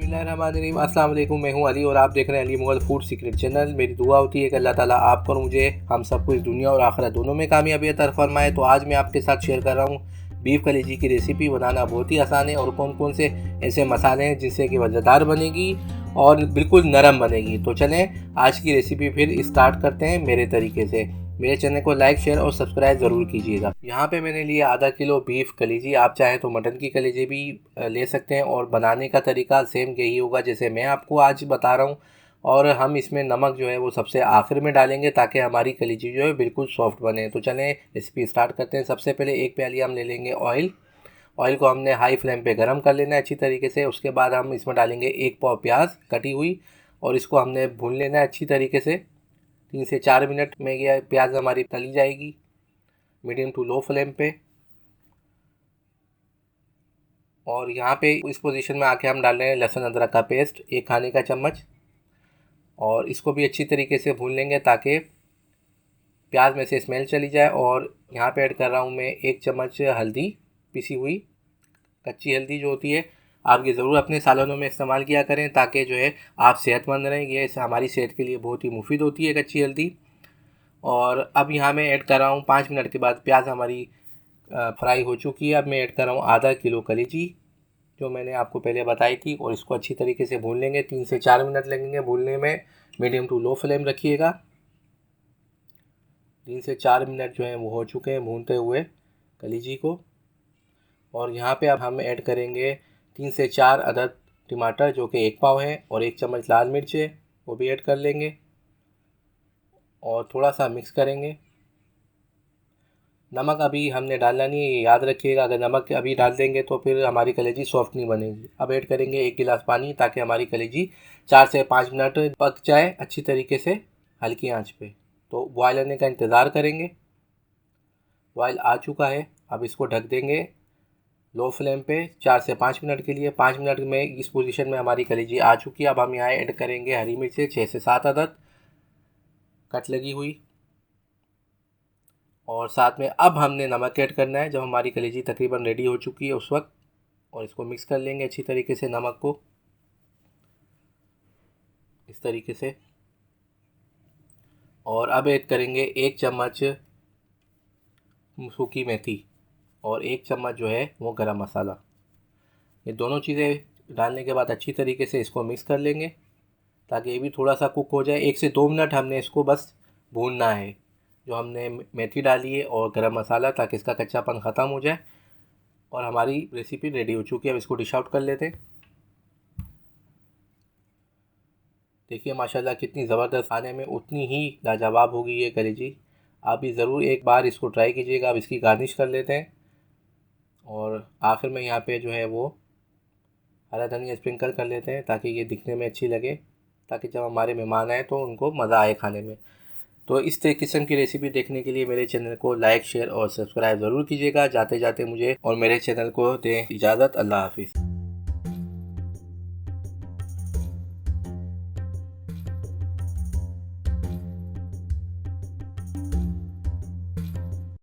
बिस्मिल्लाहिर्रहमानिर्रहीम। अस्सलाम वालेकुम। मैं हूं अली और आप देख रहे हैं Ali Mughal food secret channel. मेरी दुआ होती है कि अल्लाह ताला आपको और मुझे हम सबको इस दुनिया और आखिरत दोनों में कामयाबी अता फरमाए। तो आज मैं आपके साथ शेयर कर रहा हूं बीफ कलेजी की रेसिपी। बनाना बहुत ही आसान है और कौन कौन से ऐसे मसाले हैं जिससे कि मज़ेदार बनेगी और बिल्कुल नरम बनेगी। तो चलें आज की रेसिपी फिर स्टार्ट करते हैं मेरे तरीके से। मेरे चैनल को लाइक शेयर और सब्सक्राइब ज़रूर कीजिएगा। यहाँ पे मैंने लिया आधा किलो बीफ कलेजी। आप चाहें तो मटन की कलेजी भी ले सकते हैं और बनाने का तरीका सेम यही होगा जैसे मैं आपको आज बता रहा हूँ। और हम इसमें नमक जो है वो सबसे आखिर में डालेंगे ताकि हमारी कलेजी जो है बिल्कुल सॉफ्ट बने। तो चलें रेसिपी स्टार्ट करते हैं। सबसे पहले एक प्याली हम ले लेंगे ऑयल। ऑयल को हमने हाई फ्लेम पे गरम कर लेना है अच्छी तरीके से। उसके बाद हम इसमें डालेंगे 1 पाव प्याज कटी हुई और इसको हमने भून लेना है अच्छी तरीके से। 3 से 4 मिनट में यह प्याज हमारी तली जाएगी मीडियम टू लो फ्लेम पे। और यहाँ पे इस पोजीशन में आके हम डाल रहे हैं लहसुन अदरक का पेस्ट 1 खाने का चम्मच और इसको भी अच्छी तरीके से भून लेंगे ताकि प्याज में से स्मेल चली जाए। और यहाँ पे ऐड कर रहा हूँ मैं 1 चम्मच हल्दी पिसी हुई, कच्ची हल्दी जो होती है आप ये ज़रूर अपने सालनों में इस्तेमाल किया करें ताकि जो है आप सेहतमंद रहें। ये हमारी सेहत के लिए बहुत ही मुफीद होती है कच्ची हल्दी। और अब यहाँ मैं ऐड कर रहा हूँ 5 मिनट के बाद प्याज हमारी फ्राई हो चुकी है। अब मैं ऐड कर रहा हूँ आधा किलो कलेजी जो मैंने आपको पहले बताई थी और इसको अच्छी तरीके से भून लेंगे। 3 से 4 मिनट लगेंगे भूनने में। मीडियम टू लो फ्लेम रखिएगा। 3 से 4 मिनट जो है वो हो चुके हैं भूनते हुए कलेजी को। और यहाँ पे अब हम ऐड करेंगे 3 से 4 अदद टमाटर जो कि 1 पाव है और 1 चम्मच लाल मिर्च है वो भी ऐड कर लेंगे और थोड़ा सा मिक्स करेंगे। नमक अभी हमने डालना नहीं है, ये याद रखिएगा। अगर नमक अभी डाल देंगे तो फिर हमारी कलेजी सॉफ्ट नहीं बनेगी। अब ऐड करेंगे 1 गिलास पानी ताकि हमारी कलेजी 4 से 5 मिनट पक जाए अच्छी तरीके से हल्की आंच पे। तो बॉयल आने का इंतज़ार करेंगे। बॉयल आ चुका है, अब इसको ढक देंगे लो फ्लेम पे 4 से 5 मिनट के लिए। 5 मिनट में इस पोजीशन में हमारी कलेजी आ चुकी है। अब हम यहाँ ऐड करेंगे हरी मिर्चें 6 से 7 अदद कट लगी हुई और साथ में अब हमने नमक ऐड करना है जब हमारी कलेजी तकरीबन रेडी हो चुकी है उस वक्त। और इसको मिक्स कर लेंगे अच्छी तरीके से नमक को इस तरीके से। और अब ऐड करेंगे 1 चम्मच सूखी मेथी और 1 चम्मच जो है वो गरम मसाला। ये दोनों चीज़ें डालने के बाद अच्छी तरीके से इसको मिक्स कर लेंगे ताकि ये भी थोड़ा सा कुक हो जाए। 1 से 2 मिनट हमने इसको बस भूनना है जो हमने मेथी डाली है और गरम मसाला ताकि इसका कच्चापन ख़त्म हो जाए। और हमारी रेसिपी रेडी हो चुकी है। अब इसको डिश आउट कर लेते हैं। देखिए माशाल्लाह कितनी ज़बरदस्त, खाने में उतनी ही लाजवाब होगी ये कलेजी। आप भी ज़रूर एक बार इसको ट्राई कीजिएगा। अब इसकी गार्निश कर लेते हैं और आखिर में यहाँ पे जो है वो हरा धनिया स्प्रिंकल कर लेते हैं ताकि ये दिखने में अच्छी लगे, ताकि जब हमारे मेहमान आए तो उनको मज़ा आए खाने में। तो इस किस्म की रेसिपी देखने के लिए मेरे चैनल को लाइक शेयर और सब्सक्राइब ज़रूर कीजिएगा। जाते जाते मुझे और मेरे चैनल को दें इजाज़त। अल्लाह हाफिज़।